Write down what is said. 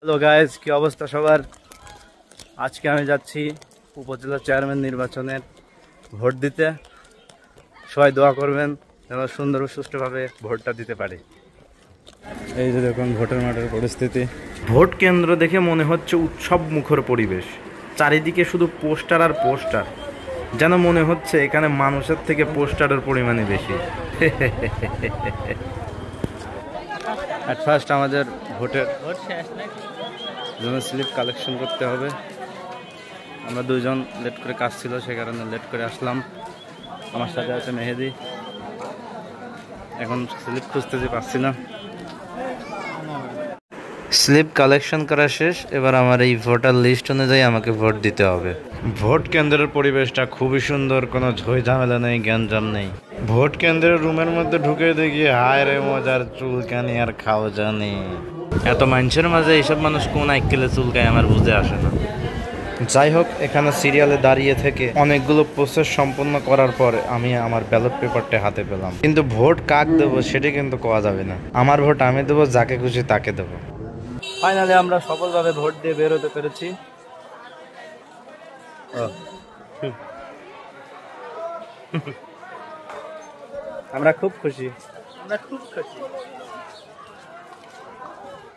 Hello guys, কি অবস্থা সবার? আজকে আমি যাচ্ছি উপজেলা চেয়ারম্যান নির্বাচনের ভোট দিতে। সবাই দোয়া করবেন যেন সুন্দর ও সুষ্ঠুভাবে ভোটটা দিতে পারি। এই যে দেখুন ভোটের মাঠের পরিস্থিতি। ভোট কেন্দ্র দেখে মনে হচ্ছে উৎসব মুখর পরিবেশ। চারিদিকে শুধু পোস্টার আর পোস্টার, যেন মনে হচ্ছে এখানে মানুষের থেকে পোস্টারের পরিমাণই বেশি। অ্যাট ফার্স্ট আমাদের ভোটের জন্য স্লিপ কালেকশন করতে হবে। আমরা দুইজন লেট করে কাজ ছিল, সে কারণে লেট করে আসলাম। আমার সাথে আছে মেহেদি। এখন স্লিপ খুঁজতে পারছি না। স্লিপ কালেকশন করা শেষ। এবার আমার এই ভোটার লিস্ট অনুযায়ী আমাকে ভোট দিতে হবে। ভোট কেন্দ্রের পরিবেশটা খুবই সুন্দর, কোনো ঝই ঝামেলা নেই, গ্যাঞ্জাম নেই। ভোট কেন্দ্রের রুমের মধ্যে ঢুকে দেখি হায় রে মজার চুলকানি আর খাও জানি। এত মানুষের মাঝে এইসব মানুষ কোন আইকেলে চুলকায় আমার বুঝে আসে না। যাই হোক, এখানে সিরিয়ালে দাঁড়িয়ে থেকে অনেকগুলো প্রসেস সম্পন্ন করার পর আমি আমার ব্যালট পেপারটা হাতে পেলাম। কিন্তু ভোট কাক দেবো সেটা কিন্তু কোয়া যাবে না। আমার ভোট আমি দেবো, যাকে খুশি তাকে দেবো। ফাইনালি আমরা সফলভাবে ভোট দিয়ে বের হতে পেরেছি। আমরা খুব খুশি।